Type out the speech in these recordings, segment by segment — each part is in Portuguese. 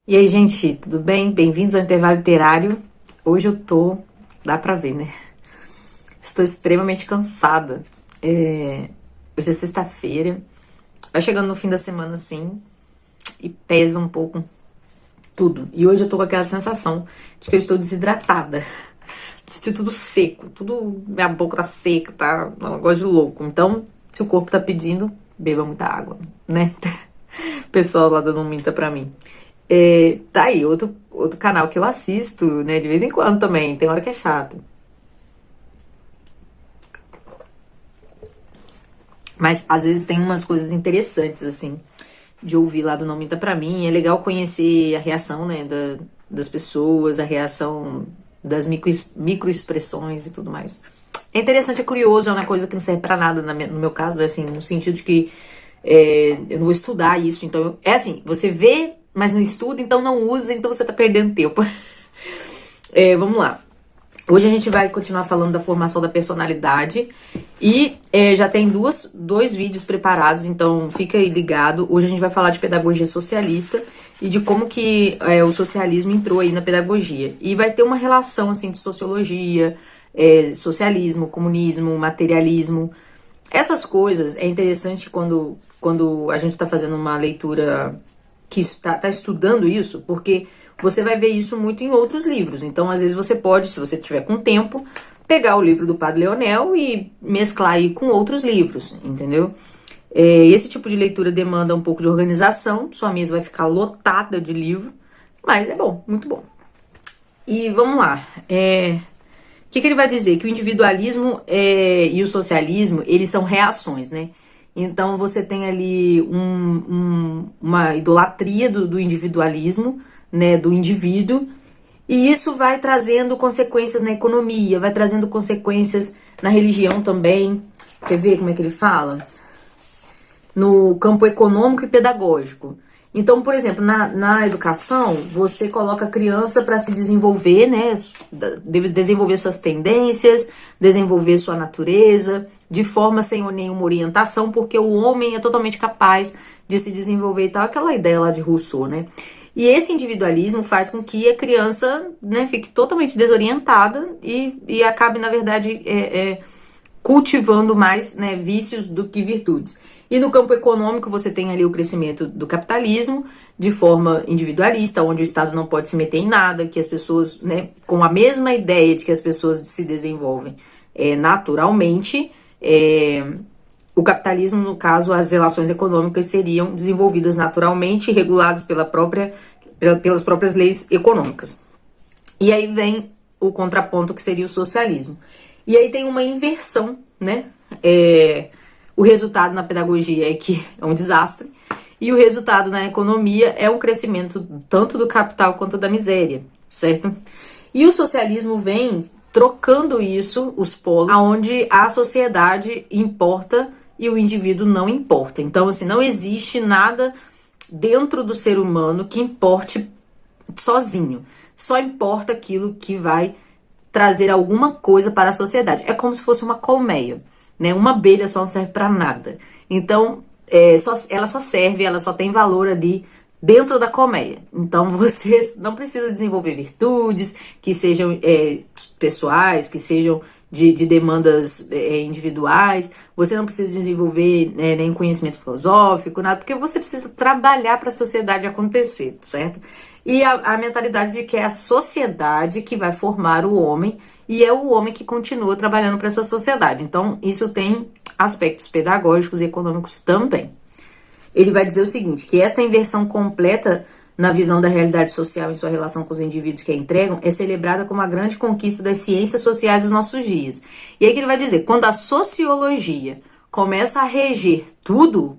E aí, gente, tudo bem? Bem-vindos ao Intervalo Literário. Hoje eu tô, dá pra ver, né? Estou extremamente cansada. Hoje é sexta-feira, vai chegando no fim da semana assim e pesa um pouco tudo. E hoje eu tô com aquela sensação de que eu estou desidratada, de tudo seco, tudo, minha boca tá seca, tá um negócio de louco. Então, se o corpo tá pedindo, beba muita água, né? O pessoal lá dando um minta pra mim. Tá aí, outro canal que eu assisto, né, de vez em quando também, tem hora que é chato. Mas às vezes tem umas coisas interessantes, assim, de ouvir lá do Não Minta Pra Mim. É legal conhecer a reação, né, das pessoas, a reação das microexpressões e tudo mais. É interessante, é curioso, é uma coisa que não serve pra nada no meu caso, né, assim, no sentido de que eu não vou estudar isso, então... É assim, você vê, mas não estuda, então não usa, então você tá perdendo tempo. Vamos lá. Hoje a gente vai continuar falando da formação da personalidade e já tem dois vídeos preparados, então fica aí ligado. Hoje a gente vai falar de pedagogia socialista e de como que o socialismo entrou aí na pedagogia. E vai ter uma relação assim de sociologia, socialismo, comunismo, materialismo. Essas coisas é interessante quando a gente está fazendo uma leitura que está estudando isso, porque você vai ver isso muito em outros livros. Então, às vezes, você pode, se você tiver com tempo, pegar o livro do Padre Leonel e mesclar aí com outros livros, entendeu? Esse tipo de leitura demanda um pouco de organização, sua mesa vai ficar lotada de livro, mas é bom, muito bom. E vamos lá. O que ele vai dizer? Que o individualismo e o socialismo, eles são reações, né? Então, você tem ali uma idolatria do individualismo, né, do indivíduo, e isso vai trazendo consequências na economia, vai trazendo consequências na religião também. Quer ver como é que ele fala? No campo econômico e pedagógico. Então, por exemplo, na educação, você coloca a criança para se desenvolver, né? Deve desenvolver suas tendências, desenvolver sua natureza, de forma sem nenhuma orientação, porque o homem é totalmente capaz de se desenvolver e tal. Aquela ideia lá de Rousseau, né? E esse individualismo faz com que a criança, né, fique totalmente desorientada e acabe, na verdade, cultivando mais, né, vícios do que virtudes. E no campo econômico você tem ali o crescimento do capitalismo de forma individualista, onde o Estado não pode se meter em nada, que as pessoas, né, com a mesma ideia de que as pessoas se desenvolvem naturalmente, o capitalismo, no caso, as relações econômicas seriam desenvolvidas naturalmente e reguladas pelas próprias leis econômicas. E aí vem o contraponto que seria o socialismo. E aí tem uma inversão, né? O resultado na pedagogia é que é um desastre, e o resultado na economia é o crescimento tanto do capital quanto da miséria, certo? E o socialismo vem trocando isso, os polos, onde a sociedade importa e o indivíduo não importa. Então, assim, não existe nada dentro do ser humano que importe sozinho. Só importa aquilo que vai trazer alguma coisa para a sociedade. É como se fosse uma colmeia, né? Uma abelha só não serve para nada. Então, ela só tem valor ali dentro da colmeia. Então, você não precisa desenvolver virtudes que sejam pessoais, que sejam de demandas individuais. Você não precisa desenvolver nem conhecimento filosófico, nada, porque você precisa trabalhar para a sociedade acontecer, certo? E a mentalidade de que é a sociedade que vai formar o homem e é o homem que continua trabalhando para essa sociedade. Então, isso tem aspectos pedagógicos e econômicos também. Ele vai dizer o seguinte, que esta inversão completa na visão da realidade social em sua relação com os indivíduos que a entregam é celebrada como a grande conquista das ciências sociais dos nossos dias. E aí que ele vai dizer, quando a sociologia começa a reger tudo,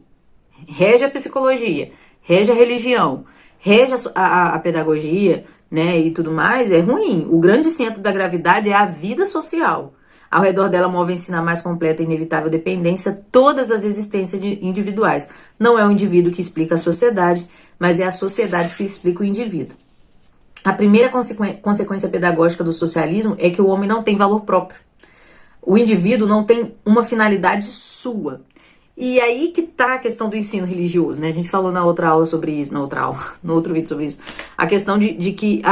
rege a psicologia, rege a religião, rege a pedagogia, né, e tudo mais, é ruim. O grande centro da gravidade é a vida social. Ao redor dela movem-se na mais completa e inevitável dependência todas as existências individuais. Não é o indivíduo que explica a sociedade, mas é a sociedade que explica o indivíduo. A primeira consequência pedagógica do socialismo é que o homem não tem valor próprio. O indivíduo não tem uma finalidade sua. E aí que tá a questão do ensino religioso, né? A gente falou na outra aula sobre isso, na outra aula, no outro vídeo sobre isso. A questão de que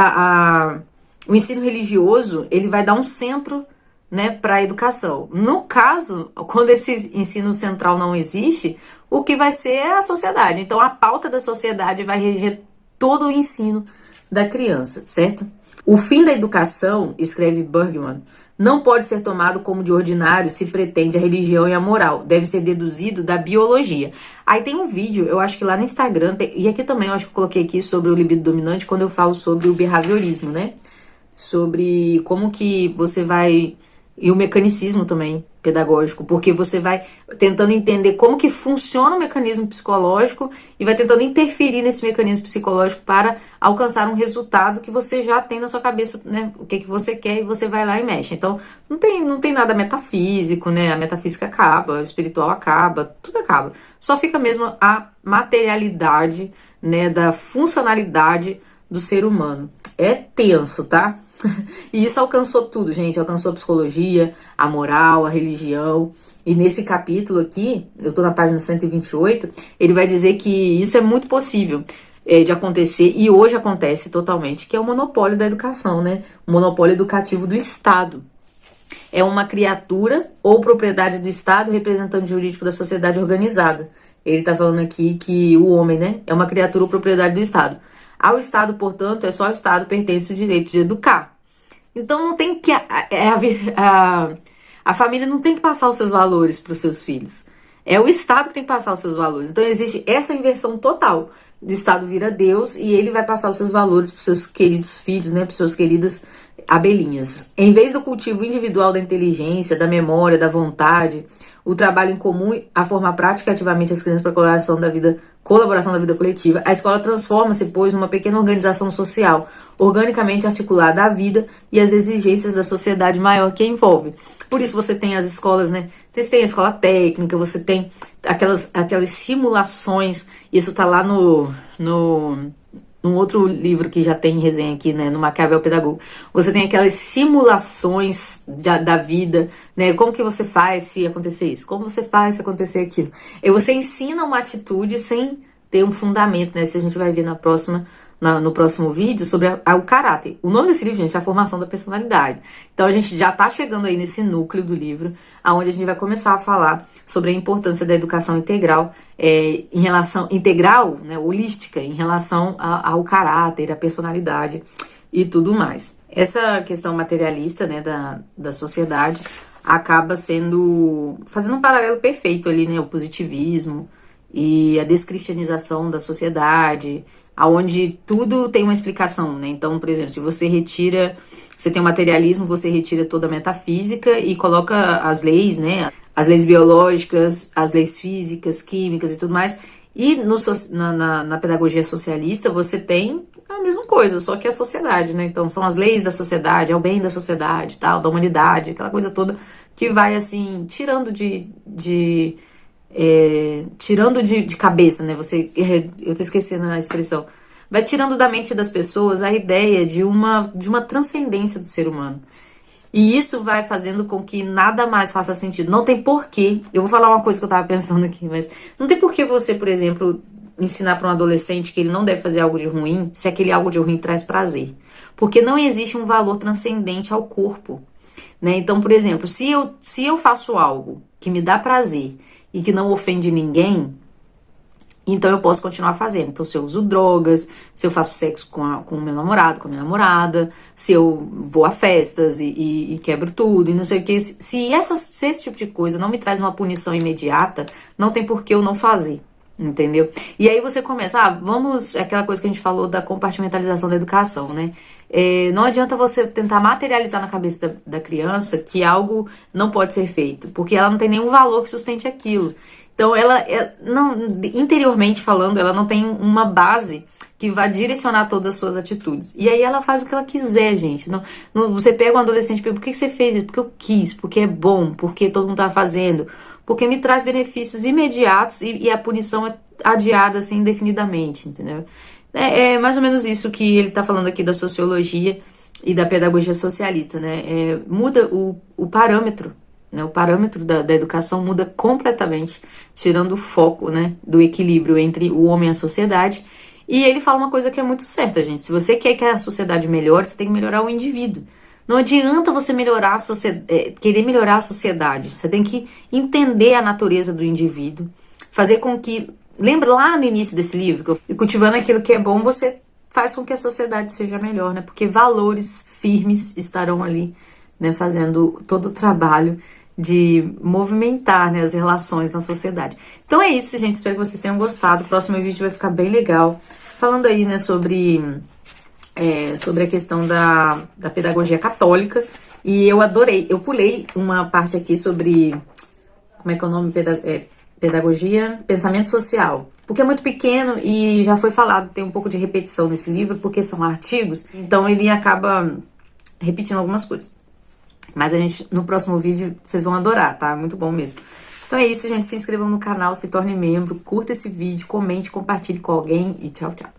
o ensino religioso, ele vai dar um centro, né, para a educação. No caso, quando esse ensino central não existe, o que vai ser é a sociedade. Então, a pauta da sociedade vai reger todo o ensino da criança, certo? O fim da educação, escreve Bergman, não pode ser tomado como de ordinário se pretende a religião e a moral. Deve ser deduzido da biologia. Aí tem um vídeo, eu acho que lá no Instagram, e aqui também eu acho que eu coloquei aqui sobre o libido dominante, quando eu falo sobre o behaviorismo, né? Sobre como que você vai... E o mecanicismo também pedagógico, porque você vai tentando entender como que funciona o mecanismo psicológico e vai tentando interferir nesse mecanismo psicológico para alcançar um resultado que você já tem na sua cabeça, né? O que você quer e você vai lá e mexe. Então, não tem nada metafísico, né? A metafísica acaba, o espiritual acaba, tudo acaba. Só fica mesmo a materialidade, né, da funcionalidade do ser humano. É tenso, tá? E isso alcançou tudo, gente. Alcançou a psicologia, a moral, a religião. E nesse capítulo aqui, eu tô na página 128, ele vai dizer que isso é muito possível de acontecer, e hoje acontece totalmente, que é o monopólio da educação, né? O monopólio educativo do Estado. É uma criatura ou propriedade do Estado, representante jurídico da sociedade organizada. Ele tá falando aqui que o homem, né, é uma criatura ou propriedade do Estado. Ao Estado, portanto, é só ao Estado pertence o direito de educar. Então não tem que... A família não tem que passar os seus valores para os seus filhos. É o Estado que tem que passar os seus valores. Então existe essa inversão total. O Estado vira Deus e ele vai passar os seus valores para os seus queridos filhos, né, para as suas queridas abelhinhas. Em vez do cultivo individual da inteligência, da memória, da vontade, o trabalho em comum, a formar prática ativamente as crianças para a colaboração da vida coletiva, a escola transforma-se, pois, numa pequena organização social, organicamente articulada à vida e às exigências da sociedade maior que a envolve. Por isso você tem as escolas, né? Você tem a escola técnica, você tem aquelas simulações, isso tá lá num outro livro que já tem resenha aqui, né, no Maquiavel Pedagogo. Você tem aquelas simulações da vida, né, como que você faz se acontecer isso, como você faz se acontecer aquilo. E você ensina uma atitude sem ter um fundamento, né, isso a gente vai ver no próximo vídeo sobre o caráter. O nome desse livro, gente, é A Formação da Personalidade. Então a gente já tá chegando aí nesse núcleo do livro, onde a gente vai começar a falar sobre a importância da educação integral, em relação integral, né, holística, em relação ao caráter, à personalidade e tudo mais. Essa questão materialista, né, da sociedade acaba fazendo um paralelo perfeito ali, né, o positivismo e a descristianização da sociedade, aonde tudo tem uma explicação, né? Então, por exemplo, se você tem o materialismo, você retira toda a metafísica e coloca as leis, né? As leis biológicas, as leis físicas, químicas e tudo mais. E na pedagogia socialista você tem a mesma coisa, só que é a sociedade, né? Então são as leis da sociedade, é o bem da sociedade, tal, da humanidade, aquela coisa toda que vai assim tirando de cabeça, né? Eu tô esquecendo a expressão. Vai tirando da mente das pessoas a ideia de uma transcendência do ser humano. E isso vai fazendo com que nada mais faça sentido. Não tem porquê. Eu vou falar uma coisa que eu tava pensando aqui, mas não tem porquê você, por exemplo, ensinar para um adolescente que ele não deve fazer algo de ruim se aquele algo de ruim traz prazer. Porque não existe um valor transcendente ao corpo, né? Então, por exemplo, se eu faço algo que me dá prazer e que não ofende ninguém, então eu posso continuar fazendo. Então, se eu uso drogas, se eu faço sexo com o meu namorado, com a minha namorada, se eu vou a festas e quebro tudo e não sei o que, se esse tipo de coisa não me traz uma punição imediata, não tem por que eu não fazer, entendeu? E aí você começa, aquela coisa que a gente falou da compartimentalização da educação, né? Não adianta você tentar materializar na cabeça da criança que algo não pode ser feito, porque ela não tem nenhum valor que sustente aquilo. Então, interiormente falando, ela não tem uma base que vai direcionar todas as suas atitudes. E aí ela faz o que ela quiser, gente. Você pega um adolescente e pergunta, por que você fez isso? Porque eu quis, porque é bom, porque todo mundo tá fazendo, porque me traz benefícios imediatos e a punição é adiada assim indefinidamente, entendeu? É mais ou menos isso que ele tá falando aqui da sociologia e da pedagogia socialista, né? Muda o parâmetro, né? O parâmetro da educação muda completamente, tirando o foco, né, do equilíbrio entre o homem e a sociedade. E ele fala uma coisa que é muito certa, gente. Se você quer que a sociedade melhore, você tem que melhorar o indivíduo. Não adianta você melhorar querer melhorar a sociedade. Você tem que entender a natureza do indivíduo, fazer com que... Lembra lá no início desse livro? E cultivando aquilo que é bom, você faz com que a sociedade seja melhor, né? Porque valores firmes estarão ali, né, fazendo todo o trabalho de movimentar, né, as relações na sociedade. Então é isso, gente. Espero que vocês tenham gostado. O próximo vídeo vai ficar bem legal. Falando aí, né, sobre a questão da pedagogia católica. E eu adorei. Eu pulei uma parte aqui sobre... Como é que é o nome? Pedagogia, pensamento social. Porque é muito pequeno e já foi falado, tem um pouco de repetição nesse livro, porque são artigos, então ele acaba repetindo algumas coisas. Mas no próximo vídeo, vocês vão adorar, tá? Muito bom mesmo. Então é isso, gente. Se inscrevam no canal, se torne membro, curta esse vídeo, comente, compartilhe com alguém e tchau, tchau.